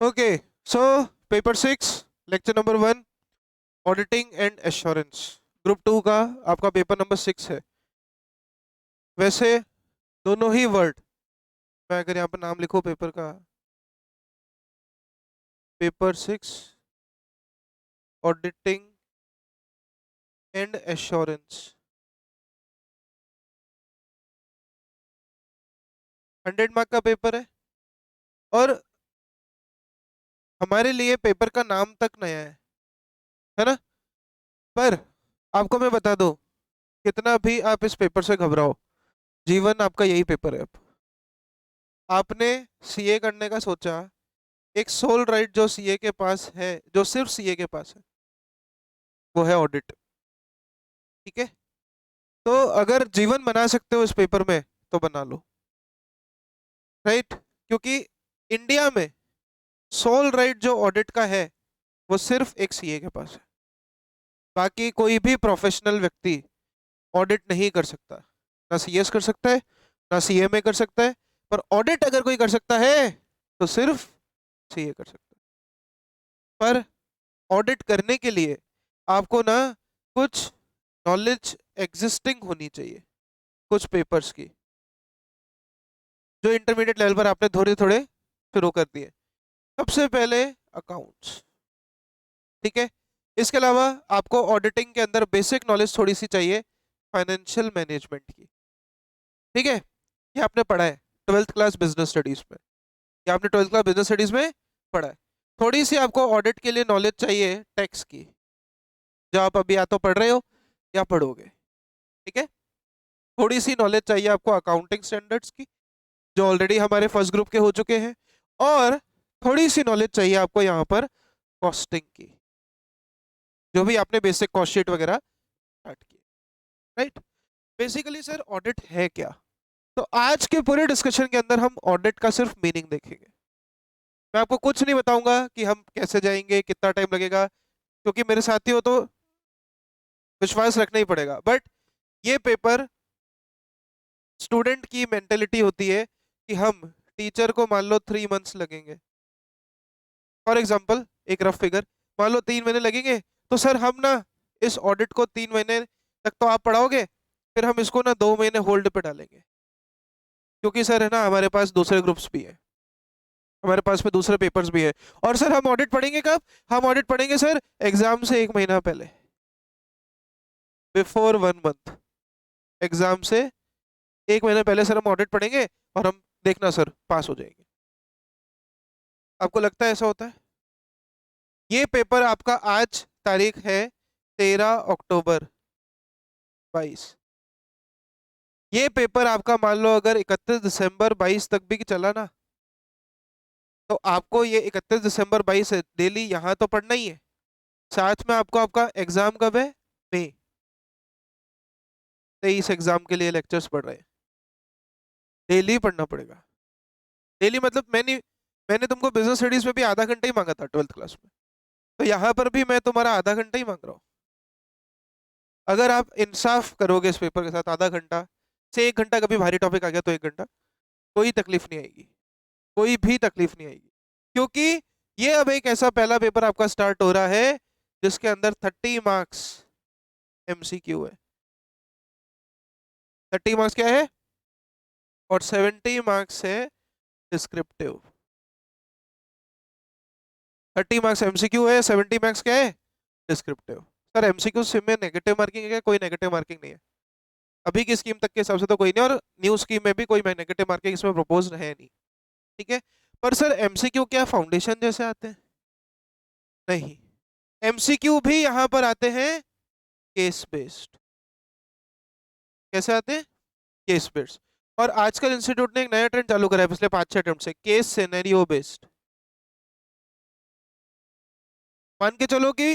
Okay, so paper 6, lecture number 1, auditing and assurance. Group 2 का आपका paper number 6 है। वैसे दोनों ही वर्ड, मैं अगर यहाँ पर नाम लिखूँ पेपर का, paper 6 auditing and assurance, 100 mark का पेपर है। और हमारे लिए पेपर का नाम तक नया है ना। पर आपको मैं बता दूं, कितना भी आप इस पेपर से घबराओ, जीवन आपका यही पेपर है। अब आपने सीए करने का सोचा, एक सोल राइट जो सीए के पास है, जो सिर्फ सीए के पास है, वो है ऑडिट। ठीक है, तो अगर जीवन बना सकते हो इस पेपर में तो बना लो, राइट। क्योंकि इंडिया में सोल राइट जो ऑडिट का है वो सिर्फ एक सीए के पास है। बाकी कोई भी प्रोफेशनल व्यक्ति ऑडिट नहीं कर सकता। ना सीएस कर सकता है, ना सीएमए कर सकता है। पर ऑडिट अगर कोई कर सकता है तो सिर्फ सीए कर सकता है। पर ऑडिट करने के लिए आपको ना कुछ नॉलेज एग्जिस्टिंग होनी चाहिए, कुछ पेपर्स की, जो इंटरमीडिएट लेवल पर आपने थोड़े थोड़े शुरू कर दिए। सबसे पहले अकाउंट्स, ठीक है। इसके अलावा आपको ऑडिटिंग के अंदर बेसिक नॉलेज थोड़ी सी चाहिए फाइनेंशियल मैनेजमेंट की। ठीक है, ये आपने पढ़ा है 12th क्लास बिजनेस स्टडीज में, ये आपने 12th क्लास बिजनेस स्टडीज में पढ़ा है। थोड़ी सी आपको ऑडिट के लिए नॉलेज चाहिए टैक्स की, जो आप अभी या तो पढ़ रहे हो या पढ़ोगे। ठीक है, थोड़ी सी नॉलेज चाहिए आपको अकाउंटिंग स्टैंडर्ड्स की, जो ऑलरेडी हमारे फर्स्ट ग्रुप के हो चुके हैं। और थोड़ी सी नॉलेज चाहिए आपको यहाँ पर कॉस्टिंग की, जो भी आपने बेसिक कॉस्ट शीट वगैरह स्टार्ट की, राइट। बेसिकली सर ऑडिट है क्या? तो आज के पूरे डिस्कशन के अंदर हम ऑडिट का सिर्फ मीनिंग देखेंगे। मैं आपको कुछ नहीं बताऊंगा कि हम कैसे जाएंगे, कितना टाइम लगेगा, क्योंकि मेरे साथी हो तो विश्वास रखना ही पड़ेगा। बट ये पेपर स्टूडेंट की मेंटेलिटी होती है कि हम टीचर को मान लो 3 मंथ्स लगेंगे, फॉर एग्जाम्पल एक रफ फिगर, मान लो 3 महीने लगेंगे, तो सर हम ना इस ऑडिट को 3 महीने तक तो आप पढ़ाओगे, फिर हम इसको ना 2 महीने होल्ड पे डालेंगे, क्योंकि सर है ना हमारे पास दूसरे ग्रुप्स भी हैं, हमारे पास में दूसरे पेपर्स भी हैं। और सर हम ऑडिट पढ़ेंगे कब? हम ऑडिट पढ़ेंगे सर एग्जाम से 1 महीना पहले, बिफोर 1 मंथ। एग्जाम से 1 महीना पहले सर हम ऑडिट पढ़ेंगे, और हम देखना सर पास हो जाएंगे। आपको लगता है ऐसा होता है? ये पेपर आपका आज तारीख है 13 अक्टूबर 22। ये पेपर आपका मान लो अगर 31 दिसंबर 22 तक भी चला ना, तो आपको ये 31 दिसंबर 22 डेली यहाँ तो पढ़ना ही है। साथ में आपको आपका एग्जाम कब है? मई 23 एग्जाम के लिए लेक्चर्स पढ़ रहे हैं, डेली पढ़ना पड़ेगा। डेली मतलब मैंने तुमको बिजनेस स्टडीज में भी आधा घंटा ही मांगा था 12th क्लास में, तो यहाँ पर भी मैं तुम्हारा आधा घंटा ही मांग रहा हूँ। अगर आप इंसाफ करोगे इस पेपर के साथ, आधा घंटा से 1 घंटा, कभी भारी टॉपिक आ गया तो 1 घंटा, कोई तकलीफ नहीं आएगी, कोई भी तकलीफ नहीं आएगी। क्योंकि ये अब एक ऐसा पहला पेपर आपका स्टार्ट हो रहा है जिसके अंदर 30 मार्क्स MCQ है। 30 मार्क्स क्या है? और 70 मार्क्स है डिस्क्रिप्टिव। 30 मार्क्स MCQ है, 70 मार्क्स क्या है? डिस्क्रिप्टिव। सर MCQ में नेगेटिव मार्किंग है क्या? कोई नेगेटिव मार्किंग नहीं है, अभी की स्कीम तक के हिसाब से तो कोई नहीं, और न्यू स्कीम में भी कोई नेगेटिव मार्किंग इसमें प्रपोज है नहीं। ठीक है, पर सर MCQ क्या फाउंडेशन जैसे आते हैं? नहीं, MCQ भी यहाँ पर आते हैं केस बेस्ड। कैसे आते हैं? Case based. और आजकल इंस्टीट्यूट ने एक नया ट्रेंड चालू करा है पिछले 5-6 अटेम्प्ट से, केस सिनेरियो बेस्ड। मान के चलो कि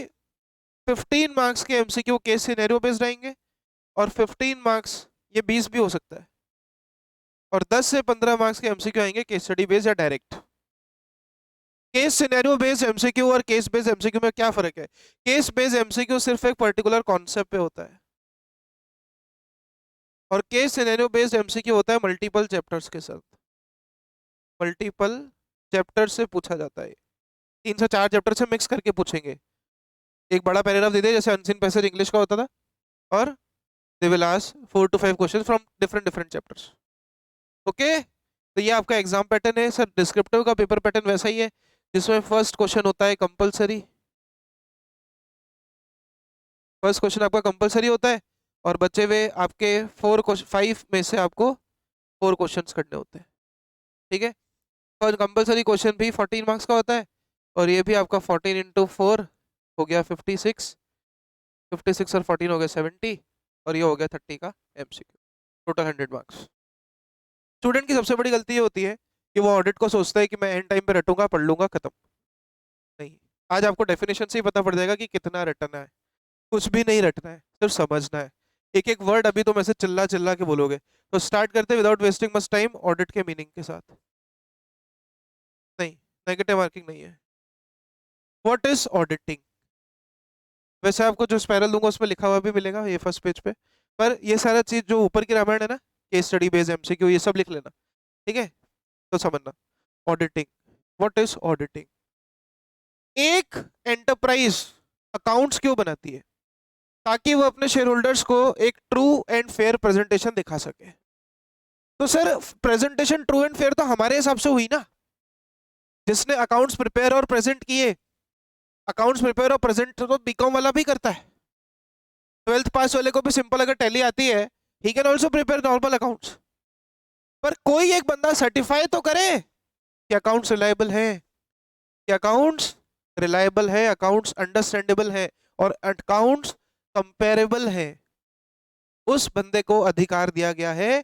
15 मार्क्स के MCQ केस सिनेरियो बेस्ड आएंगे, और 15 मार्क्स, ये 20 भी हो सकता है, और 10 से 15 मार्क्स के MCQ आएंगे केस स्टडी बेस्ड या direct. Case scenario based MCQ और केस बेस्ड MCQ में क्या फर्क है? केस बेस्ड MCQ सिर्फ एक पर्टिकुलर कॉन्सेप्ट पे होता है, और केस सिनेरियो बेस्ड MCQ होता है मल्टीपल चैप्टर्स के साथ, मल्टीपल चैप्टर से पूछा जाता है। 3 से 4 चैप्टर से मिक्स करके पूछेंगे। एक बड़ा पैराग्राफ दे दे जैसे अनसीन पैसेज इंग्लिश का होता था, और they will ask 4 to 5 question from different different chapters. Okay, तो ये आपका एग्जाम पैटर्न है सर। डिस्क्रिप्टिव का पेपर पैटर्न वैसा ही है, जिसमें फर्स्ट क्वेश्चन होता है कंपलसरी। फर्स्ट क्वेश्चन आपका कंपलसरी होता है, और बचे हुए आपके 5 में से आपको 4 क्वेश्चंस करने होते हैं। ठीक है, और कंपलसरी क्वेश्चन भी 14 मार्क्स का होता है, और ये भी आपका 14 × 4 हो गया 56। 56 और 14 हो गया 70, और ये हो गया 30 का एमसीक्यू। Total 100 marks. स्टूडेंट की सबसे बड़ी गलती ये होती है कि वो ऑडिट को सोचता है कि मैं एंड टाइम पे रटूंगा, पढ़ लूंगा, खत्म। नहीं, आज आपको डेफिनेशन से ही पता पड़ जाएगा कि कितना रटना है। कुछ भी नहीं रटना है, सिर्फ समझना है। एक एक वर्ड अभी तुम ऐसे चिल्ला चिल्ला के बोलोगे। तो स्टार्ट करते without wasting much time audit के मीनिंग के साथ। नहीं, नेगेटिव मार्किंग नहीं है। What is auditing? वैसे आपको जो स्पाइरल दूंगा उसमें लिखा हुआ भी मिलेगा ये फर्स्ट पेज पे, पर ये सारा चीज जो ऊपर की रामायण है ना, केस स्टडी बेस्ड एमसीक्यू, ये सब लिख लेना। ठीक है, तो समझना ऑडिटिंग। What is auditing? एक एंटरप्राइज अकाउंट्स क्यों बनाती है? ताकि वो अपने शेयर होल्डर्स को एक ट्रू एंड फेयर प्रेजेंटेशन दिखा सके। तो sir presentation true and fair तो हमारे हिसाब से हुई ना, जिसने अकाउंट्स प्रिपेयर और प्रेजेंट किए। अकाउंट्स प्रिपेयर और प्रेजेंट तो बीकॉम वाला भी करता है। 12th पास वाले को भी सिंपल अगर टैली आती है, he can also prepare normal accounts. पर कोई एक बंदा सर्टिफाई तो करे कि अकाउंट्स रिलायबल है, कि अकाउंट्स रिलायबल है, अकाउंट्स अंडरस्टैंडेबल है, और अकाउंट्स कंपेरेबल है। उस बंदे को अधिकार दिया गया है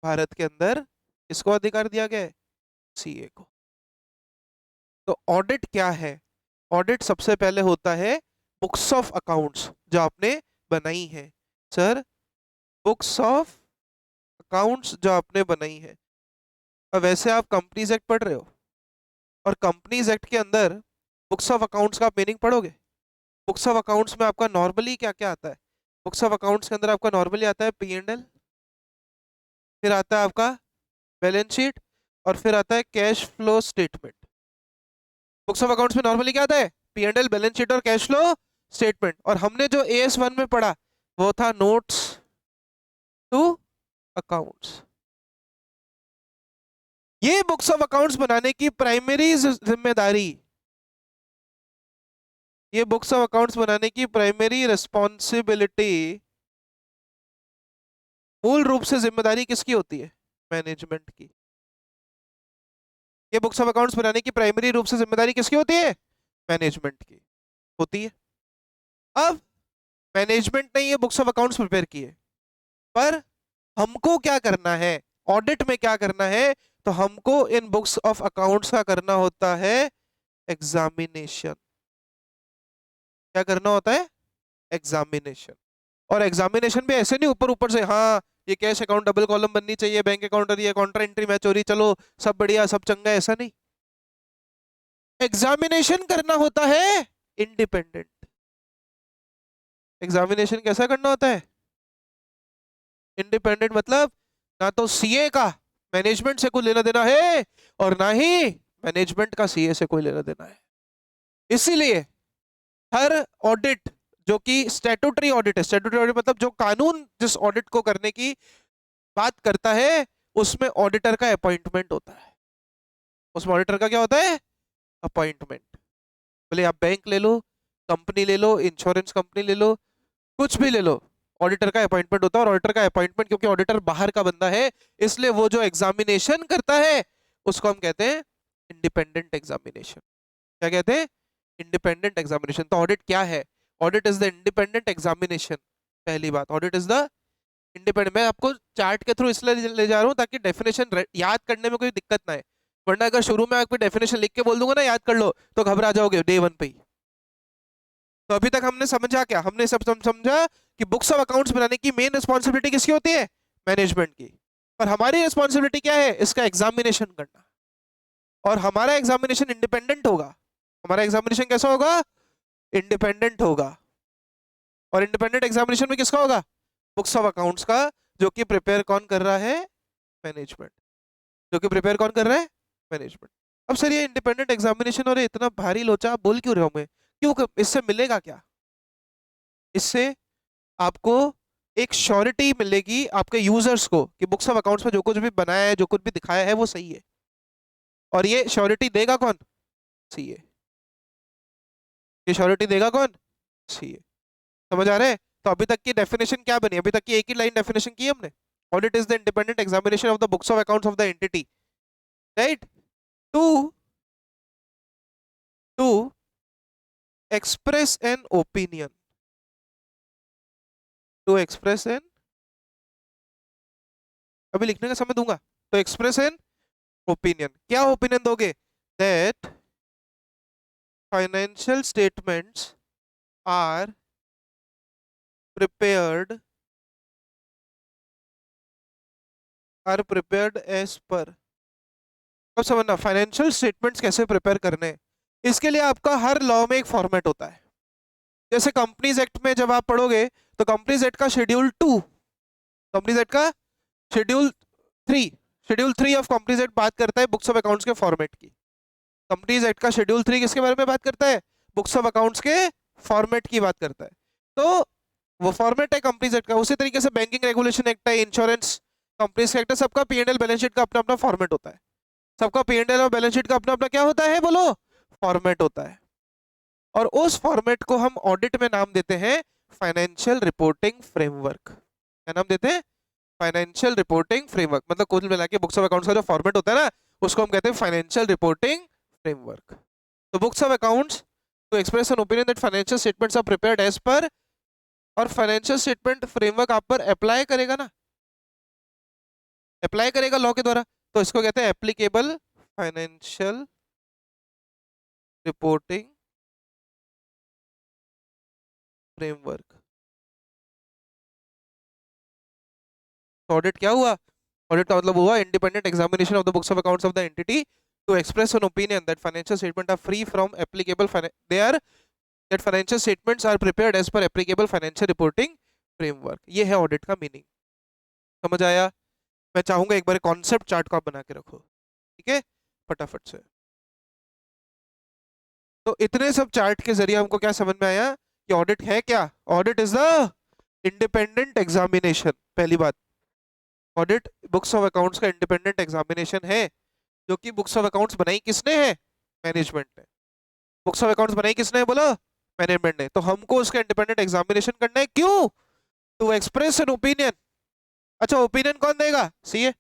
भारत के अंदर। किसको अधिकार दिया गया है? सीए को। तो ऑडिट क्या है? ऑडिट सबसे पहले होता है बुक्स ऑफ अकाउंट्स जो आपने बनाई है। सर बुक्स ऑफ अकाउंट्स जो आपने बनाई है। अब वैसे आप कंपनीज एक्ट पढ़ रहे हो, और कंपनीज एक्ट के अंदर बुक्स ऑफ अकाउंट्स का मीनिंग पढ़ोगे। बुक्स ऑफ अकाउंट्स में आपका नॉर्मली क्या क्या आता है? बुक्स ऑफ अकाउंट्स के अंदर आपका नॉर्मली आता है P&L, फिर आता है आपका बैलेंस शीट, और फिर आता है cash flow statement. Books of accounts में नॉर्मली क्या आता है? P&L, बैलेंस शीट और कैश फ्लो स्टेटमेंट। और हमने जो AS1 में पढ़ा वो था नोट्स टू अकाउंट्स। ये बुक्स ऑफ अकाउंट्स बनाने की प्राइमरी जिम्मेदारी, ये बुक्स ऑफ अकाउंट्स बनाने की प्राइमरी रिस्पॉन्सिबिलिटी, मूल रूप से जिम्मेदारी किसकी होती है? मैनेजमेंट की। ये बुक्स ऑफ अकाउंट्स बनाने की प्राइमरी रूप से जिम्मेदारी किसकी होती है? मैनेजमेंट की होती है। अब मैनेजमेंट ने ये बुक्स ऑफ अकाउंट्स प्रिपेयर किए, पर हमको क्या करना है? ऑडिट में क्या करना है? तो हमको इन बुक्स ऑफ अकाउंट्स का करना होता है एग्जामिनेशन। क्या करना होता है? एग्जामिनेशन। और एग्जामिनेशन भी ऐसे नहीं ऊपर ऊपर से, हाँ ये कैश अकाउंट डबल कॉलम बननी चाहिए, बैंक अकाउंट और ये कॉन्ट्रा एंट्री मैच हो रही, चलो सब बढ़िया सब चंगा, ऐसा नहीं। एग्जामिनेशन करना होता है इंडिपेंडेंट। एग्जामिनेशन कैसा करना होता है? इंडिपेंडेंट। मतलब ना तो सीए का मैनेजमेंट से कोई लेना देना है, और ना ही मैनेजमेंट का सीए से कोई लेना देना है। इसीलिए हर ऑडिट जो कि स्टैट्यूटरी ऑडिट है, स्टैट्यूटरी ऑडिट मतलब जो कानून जिस ऑडिट को करने की बात करता है, उसमें ऑडिटर का अपॉइंटमेंट होता है। उसमें ऑडिटर का क्या होता है? अपॉइंटमेंट। बोले आप बैंक ले लो, कंपनी ले लो, इंश्योरेंस कंपनी ले लो, कुछ भी ले लो, ऑडिटर का अपॉइंटमेंट होता है। और ऑडिटर का अपॉइंटमेंट, क्योंकि ऑडिटर बाहर का बंदा है, इसलिए वो जो एग्जामिनेशन करता है उसको हम कहते हैं इंडिपेंडेंट एग्जामिनेशन। क्या कहते हैं? Independent examination. तो ऑडिट क्या है? Audit is the independent examination. पहली बात, ऑडिट इज द इंडिपेंडेंट। मैं आपको चार्ट के थ्रू इसलिए ले जा रहा हूँ ताकि डेफिनेशन याद करने में कोई दिक्कत ना है, वरना अगर शुरू में आपको डेफिनेशन लिख के बोल दूंगा ना याद कर लो, तो घबरा जाओगे डे 1 पे ही। तो अभी तक हमने समझा क्या? हमने सब समझा कि बुक्स ऑफ अकाउंट्स बनाने की मेन रिस्पॉन्सिबिलिटी किसकी होती है? मैनेजमेंट की। पर हमारी रिस्पॉन्सिबिलिटी क्या है? इसका एग्जामिनेशन करना। और हमारा एग्जामिनेशन इंडिपेंडेंट होगा। हमारा एग्जामिनेशन कैसा होगा? इंडिपेंडेंट होगा। और इंडिपेंडेंट एग्जामिनेशन में किसका होगा? बुक्स ऑफ अकाउंट्स का, जो कि प्रिपेयर कौन कर रहा है? मैनेजमेंट। जो कि प्रिपेयर कौन कर रहा है? मैनेजमेंट। अब सर ये इंडिपेंडेंट एग्जामिनेशन और ये इतना भारी लोचा आप बोल क्यों रहे हो? मैं क्यों इससे मिलेगा क्या? इससे आपको एक श्योरिटी मिलेगी आपके यूजर्स को कि बुक्स ऑफ अकाउंट्स में जो कुछ भी बनाया है, जो कुछ भी दिखाया है, वो सही है। और ये श्योरिटी देगा कौन? सीए। ये श्योरिटी देगा कौन? सीए। समझ आ रहा है? तो अभी तक की डेफिनेशन क्या बनी? अभी तक की एक ही लाइन डेफिनेशन की हमने। Audit is the independent examination of the books of accounts of the entity, right? To to express an opinion, to express an, अभी लिखने का समय दूंगा। तो एक्सप्रेस एन ओपिनियन, क्या ओपिनियन दोगे? That financial statements are prepared as per. अब समझना फाइनेंशियल स्टेटमेंट्स कैसे प्रिपेयर करने हैं। इसके लिए आपका हर लॉ में एक फॉर्मेट होता है। जैसे कंपनीज एक्ट में जब आप पढ़ोगे तो कंपनीज एक्ट का शेड्यूल 2, कंपनीज एक्ट का schedule 3, schedule 3 of companies act बात करता है बुक्स ऑफ अकाउंट्स के फॉर्मेट की। कंपनीज एक्ट का शेड्यूल 3 किसके बारे में बात करता है? बुक्स ऑफ अकाउंट्स के फॉर्मेट की बात करता है। तो वो फॉर्मेट है कंपनीज एक्ट का। उसी तरीके से बैंकिंग रेगुलेशन एक्ट है, इंश्योरेंस कंपनीज एक्ट है, सबका P&L बैलेंस शीट का अपना अपना फॉर्मेट होता है। सबका P&L और बैलेंस शीट का अपना अपना क्या होता है? बोलो, फॉर्मेट होता है। और उस फॉर्मेट को हम ऑडिट में नाम देते हैं फाइनेंशियल रिपोर्टिंग फ्रेमवर्क। क्या नाम देते हैं? Financial reporting framework. मतलब कुल मिला के बुक्स ऑफ अकाउंट्स का जो फॉर्मेट होता है ना, उसको हम कहते हैं फाइनेंशियल रिपोर्टिंग फ्रेमवर्क। तो books of accounts to express an opinion that financial statements are prepared as per, और फाइनेंशियल स्टेटमेंट फ्रेमवर्क आप पर अप्लाई करेगा ना, अप्लाई करेगा लॉ के द्वारा, तो इसको कहते हैं एप्लीकेबल फाइनेंशियल रिपोर्टिंग फ्रेमवर्क। तो ऑडिट क्या हुआ? ऑडिट का मतलब हुआ independent examination of the books of accounts of the entity to express an opinion that financial statement are free from applicable, they are, that financial statements are prepared as per applicable financial reporting framework. ये है audit का meaning. समझ आया? मैं चाहूंगा एक बार concept chart को आप बना के रखो, ठीक है, फटाफट से। तो इतने सब चार्ट के जरिए हमको क्या समझ में आया कि ऑडिट है क्या? Audit is the independent examination. पहली बात, ऑडिट बुक्स ऑफ अकाउंट्स का इंडिपेंडेंट एग्जामिनेशन है, जो कि बुक्स ऑफ अकाउंट्स बनाई किसने है? मैनेजमेंट ने। बुक्स ऑफ अकाउंट्स बनाई किसने है? बोलो, मैनेजमेंट ने। तो हमको उसका इंडिपेंडेंट एग्जामिनेशन करना है। क्यों? To express an opinion. अच्छा, ओपिनियन कौन देगा? सीए।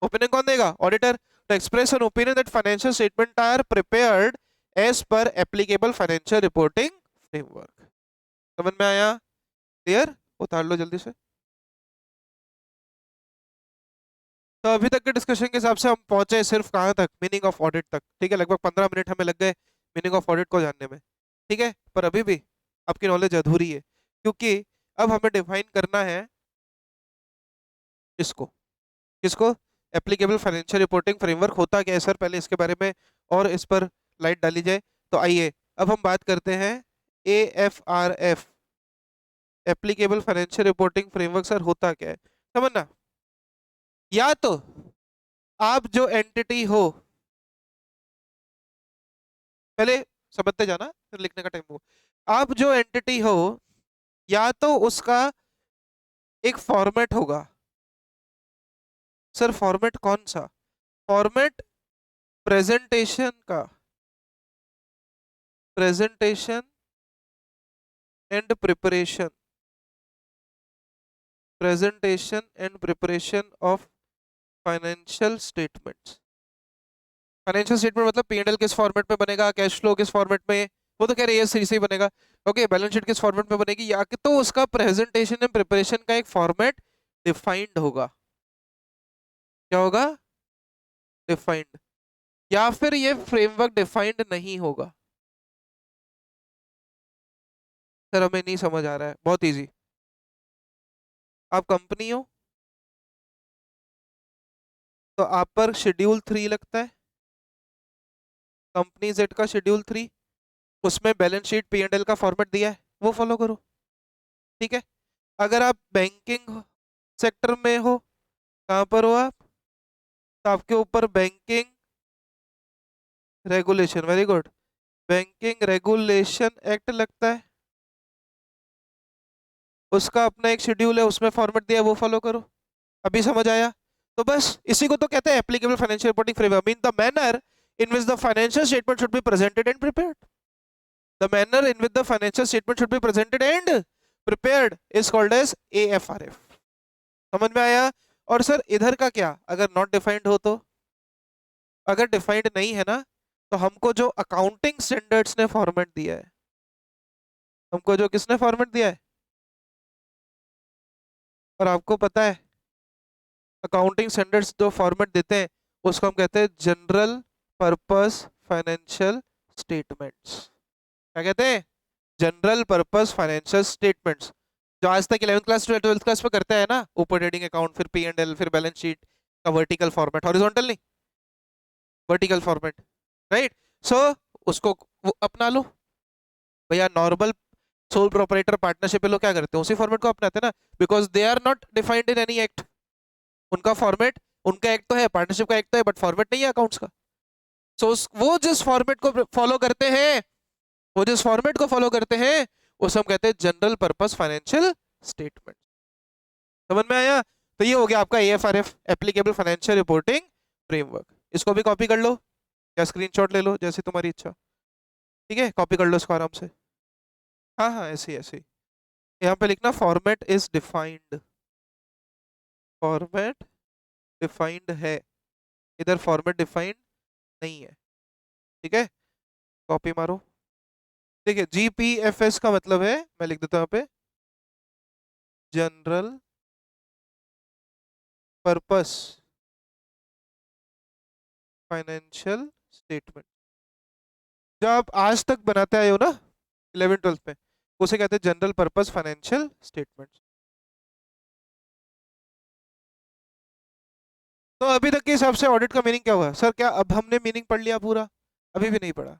ओपिनियन कौन देगा? Auditor. To express an opinion that financial statement are prepared as per applicable financial reporting framework. समझ में आया? क्लियर? उतार लो जल्दी से। तो अभी तक के डिस्कशन के हिसाब से हम पहुंचे सिर्फ कहाँ तक? मीनिंग ऑफ ऑडिट तक। ठीक है, लगभग 15 मिनट हमें लग गए मीनिंग ऑफ ऑडिट को जानने में। ठीक है, पर अभी भी आपकी नॉलेज अधूरी है, क्योंकि अब हमें डिफाइन करना है इसको। किसको? एप्लीकेबल फाइनेंशियल रिपोर्टिंग फ्रेमवर्क होता क्या है सर, पहले इसके बारे में और इस पर लाइट डाली जाए। तो आइए अब हम बात करते हैं AFRF, applicable financial reporting framework. Sir होता क्या है समझना। या तो आप जो एंटिटी हो, पहले समझते जाना फिर लिखने का टाइम हो। आप जो एंटिटी हो, या तो उसका एक फॉर्मेट होगा। सर फॉर्मेट कौन सा? फॉर्मेट प्रेजेंटेशन का, presentation and preparation, presentation and preparation of financial statements. Financial statement मतलब P&L किस फॉर्मेट में बनेगा, कैश फ्लो किस फॉर्मेट में, वो तो कह रही है सही सही बनेगा। ओके, बैलेंस शीट किस फॉर्मेट में बनेगी, या कि तो उसका प्रेजेंटेशन एंड प्रिपरेशन का एक फॉर्मेट डिफाइंड होगा। क्या होगा? डिफाइंड। या फिर ये फ्रेमवर्क डिफाइंड नहीं होगा। सर हमें नहीं समझ आ रहा है। बहुत इजी। आप कंपनी हो तो आप पर शेड्यूल 3 लगता है, कंपनी जेड का शेड्यूल 3। उसमें बैलेंस शीट P&L का फॉर्मेट दिया है, वो फॉलो करो। ठीक है। अगर आप बैंकिंग सेक्टर में हो, कहाँ पर हो आप? तो आपके ऊपर banking regulation, very good. Banking regulation act लगता है, उसका अपना एक शेड्यूल है, उसमें फॉर्मेट दिया है, वो फॉलो करो। अभी समझ आया? तो बस इसी को तो कहते हैं applicable financial reporting framework, mean the manner in which the financial statement should be presented and prepared. The manner in which the financial statement should be presented and prepared is called as AFRF। समझ में आया? और sir इधर का क्या, अगर not defined हो तो? अगर डिफाइंड नहीं है ना, तो हमको जो अकाउंटिंग स्टैंडर्ड्स ने फॉर्मेट दिया है, हमको जो किसने फॉर्मेट दिया है, और आपको पता है अकाउंटिंग स्टैंडर्ड्स जो फॉर्मेट देते हैं उसको हम कहते हैं जनरल पर्पस फाइनेंशियल स्टेटमेंट्स। क्या कहते हैं? General purpose financial statements. जो आज तक 11th क्लास 12th क्लास में करते हैं ना, ऊपर ट्रेडिंग अकाउंट, फिर P&L, फिर बैलेंस शीट का वर्टिकल फॉर्मेट, हॉरिजॉन्टल नहीं, वर्टिकल फॉर्मेट, राइट? सो उसको वो अपना लो भैया। नॉर्मल सोल प्रोपराइटर पार्टनरशिप लोग क्या करते हैं, उसी फॉर्मेट को अपनाते हैं ना, because they are not defined in any act. उनका फॉर्मेट, उनका एक्ट तो है, पार्टनरशिप का एक्ट तो है, बट फॉर्मेट नहीं है अकाउंट्स का। सो वो जिस फॉर्मेट को फॉलो करते हैं, वो जिस फॉर्मेट को फॉलो करते हैं, उसे हम कहते हैं जनरल पर्पस फाइनेंशियल स्टेटमेंट। समझ में आया? तो ये हो गया आपका AFRF, applicable financial reporting framework. इसको भी कॉपी कर लो या स्क्रीनशॉट ले लो, जैसे तुम्हारी इच्छा। ठीक है, कॉपी कर लो इसको आराम से। हाँ हाँ, ऐसे ही ऐसे ही। यहाँ पे लिखना format is defined, format defined है, इधर फॉर्मेट डिफाइंड नहीं है। ठीक है, कॉपी मारो। देखिए GPFS का मतलब है, मैं लिख देता हूँ यहाँ पे, जनरल पर्पस फाइनेंशियल स्टेटमेंट। जो आप आज तक बनाते आए हो ना 11th 12th में, उसे कहते हैं जनरल पर्पस फाइनेंशियल स्टेटमेंट। तो अभी तक के हिसाब से ऑडिट का मीनिंग क्या हुआ सर? क्या अब हमने मीनिंग पढ़ लिया पूरा? अभी भी नहीं पढ़ा।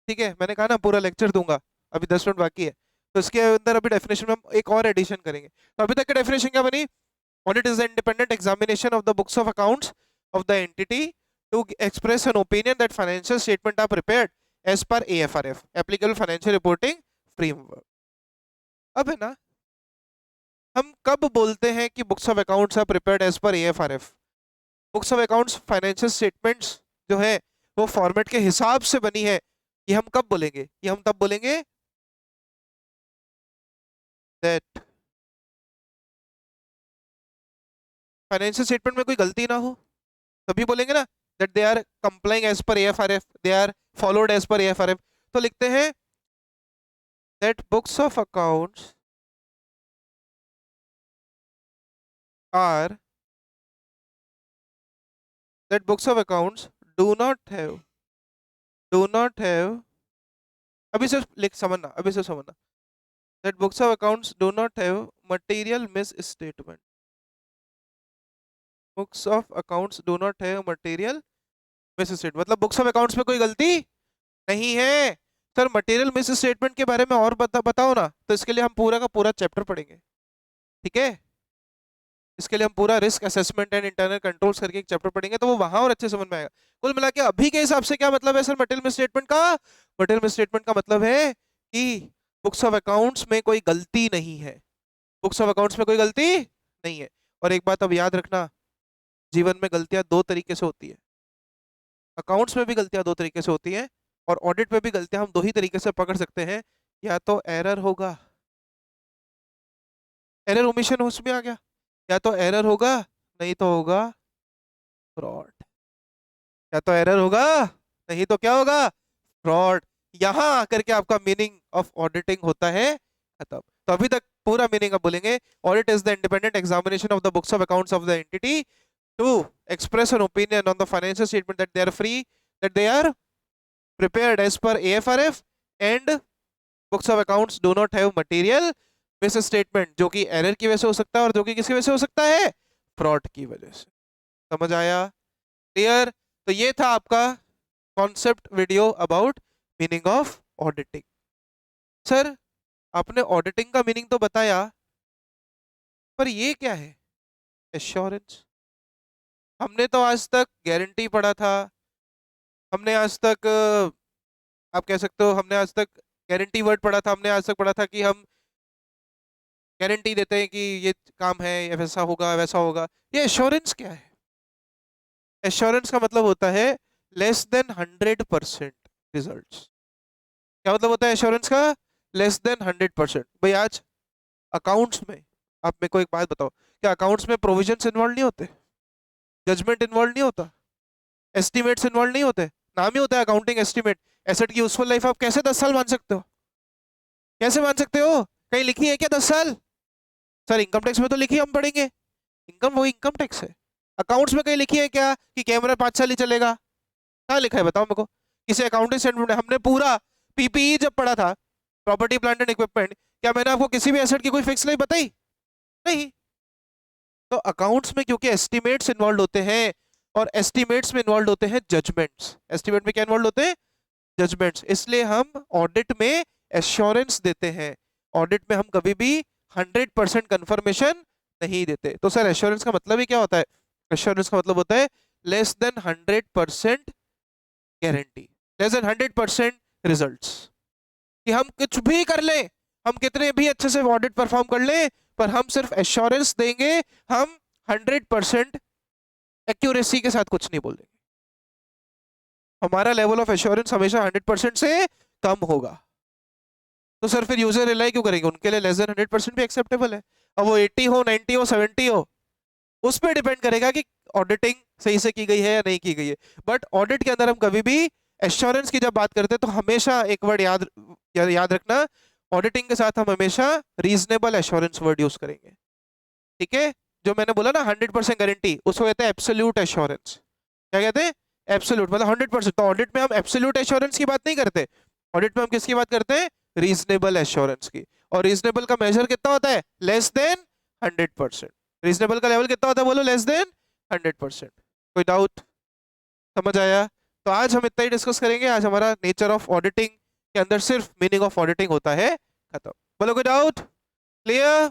ठीक है, मैंने कहा ना पूरा लेक्चर दूंगा, अभी 10 मिनट बाकी है। तो इसके अंदर अभी डेफिनेशन में हम एक और एडिशन करेंगे। तो अभी तक की डेफिनेशन क्या बनी? Audit is the independent examination of the books of accounts of the entity to express an opinion that financial statement are prepared as per AFRF, applicable financial reporting framework. अब है ना, हम कब बोलते हैं कि books of accounts are prepared as per AFRF? Books of accounts financial statements जो है वो फॉर्मेट के हिसाब से बनी है, ये हम कब बोलेंगे? ये हम तब बोलेंगे दैट फाइनेंशियल स्टेटमेंट में कोई गलती ना हो, तभी बोलेंगे ना that they are complying as per AFRF, they are followed as per AFRF। तो लिखते हैं that books of accounts are, that books of accounts do not have, do not have, अभी से लिख समझना, अभी से समझना, that books of accounts do not have material misstatement, books of accounts do not have material misstatement, मतलब books of accounts में कोई गलती नहीं है। सर मटेरियल मिस स्टेटमेंट के बारे में और बताओ ना, तो इसके लिए हम पूरा का पूरा चैप्टर पढ़ेंगे। ठीक है, इसके लिए हम पूरा risk assessment and internal controls करके एक चैप्टर पढ़ेंगे, तो वो वहां और अच्छे समझ में आएगा। कुल मिला के अभी के हिसाब से क्या मतलब है सर मटेरियल मिस स्टेटमेंट का? मटेरियल मिस स्टेटमेंट का मतलब है कि बुक्स ऑफ अकाउंट्स में कोई गलती नहीं है, बुक्स ऑफ अकाउंट्स में कोई गलती नहीं है। और एक बात अब याद रखना, जीवन में गलतियां दो तरीके से होती है, अकाउंट्स में भी गलतियां दो तरीके से होती हैं, और ऑडिट में भी गलतियां हम दो ही तरीके से पकड़ सकते हैं। या तो एरर होगा, एरर ओमिशन उसमें आ गया, या तो एरर होगा, नहीं तो होगा फ्रॉड। या तो एरर होगा, नहीं तो क्या होगा? फ्रॉड। यहां आकर के आपका मीनिंग ऑफ ऑडिटिंग होता है खत्म। तो अभी तक पूरा मीनिंग आप बोलेंगे, audit is the independent examination of the books of accounts of the entity to express an opinion on the financial statement that they are free, that they are prepared as per AFRF, and books of accounts do not have material misstatement, जो कि error की वजह से हो सकता है और जो कि किसकी वजह से हो सकता है? फ्रॉड की वजह से। समझ आया? क्लियर? तो ये था आपका concept video about meaning of auditing. Sir आपने ऑडिटिंग का मीनिंग तो बताया, पर ये क्या है एश्योरेंस? हमने तो आज तक गारंटी पढ़ा था, हमने आज तक आप कह सकते हो हमने आज तक गारंटी वर्ड पढ़ा था, हमने आज तक पढ़ा था कि हम गारंटी देते हैं कि ये काम है, ये वैसा होगा वैसा होगा। ये एश्योरेंस क्या है? एश्योरेंस का मतलब होता है लेस देन 100% रिजल्ट्स। क्या मतलब होता है एश्योरेंस का? Less than 100%। भाई आज अकाउंट्स में आप मेरे को एक बात बताओ, क्या अकाउंट्स में प्रोविजंस इन्वॉल्व नहीं होते? जजमेंट इन्वॉल्व नहीं होता? एस्टिमेट्स इन्वॉल्व नहीं होते? नाम ही होता है अकाउंटिंग एस्टिमेट। एसेट की यूजफुल लाइफ आप कैसे 10 साल मान सकते हो? कैसे मान सकते हो? कहीं लिखी है क्या 10 साल? सर इनकम टैक्स में तो लिखी है, हम पढ़ेंगे। इनकम वो इनकम टैक्स है। अकाउंट्स में कहीं लिखी है क्या कि कैमरा 5 साल ही चलेगा? कहाँ लिखा है बताओ मेरे को? किसी अकाउंटिंग स्टैंडर्ड में हमने पूरा पीपीई जब पढ़ा था, प्रॉपर्टी प्लांट एंड इक्विपमेंट, क्या मैंने आपको किसी भी एसेट की कोई फिक्स लाइफ बताई? नहीं। तो अकाउंट्स में क्योंकि एस्टिमेट्स इन्वॉल्व होते हैं, और एस्टिमेट्स में इन्वॉल्व होते हैं जजमेंट्स। एस्टिमेट में क्या इन्वॉल्व होते हैं? जजमेंट्स। इसलिए हम ऑडिट में एश्योरेंस देते हैं। ऑडिट में हम कभी भी 100% कंफर्मेशन नहीं देते। तो सर एश्योरेंस का मतलब ही क्या होता है? एश्योरेंस का मतलब होता है less than 100% guarantee, less than 100% results. कि हम कुछ भी कर लें, हम कितने भी अच्छे से ऑडिट परफॉर्म कर लें, पर हम सिर्फ एश्योरेंस देंगे, हम 100% एक्यूरेसी के साथ कुछ नहीं बोल देंगे। हमारा लेवल ऑफ एश्योरेंस हमेशा 100% से कम होगा। तो सर फिर यूजर रिलाई क्यों करेंगे? उनके लिए लेस देन 100% भी एक्सेप्टेबल है। अब वो 80 हो, 90 हो, 70 हो, उस पर डिपेंड करेगा कि ऑडिटिंग सही से की गई है या नहीं की गई है। बट ऑडिट के अंदर हम कभी भी एश्योरेंस की जब बात करते हैं तो हमेशा एक वर्ड याद रखना, ऑडिटिंग के साथ हम हमेशा रीजनेबल एश्योरेंस वर्ड यूज करेंगे। ठीक है? जो मैंने बोला ना 100% गारंटी, उसको कहते हैं एब्सोल्यूट एश्योरेंस। क्या कहते हैं? एब्सोल्यूट मतलब 100%। तो ऑडिट में हम एब्सोल्यूट एश्योरेंस की बात नहीं करते। ऑडिट में हम किसकी बात करते हैं? रीजनेबल एश्योरेंस की। और रीजनेबल का मेजर कितना होता है? Less than 100%। रीजनेबल का लेवल कितना होता है बोलो? Less than 100%। कोई डाउट? समझ आया? तो आज हम इतना ही डिस्कस करेंगे। आज हमारा नेचर ऑफ ऑडिटिंग के अंदर सिर्फ मीनिंग ऑफ ऑडिटिंग होता है, खत्म। बोलो कोई डाउट? क्लियर?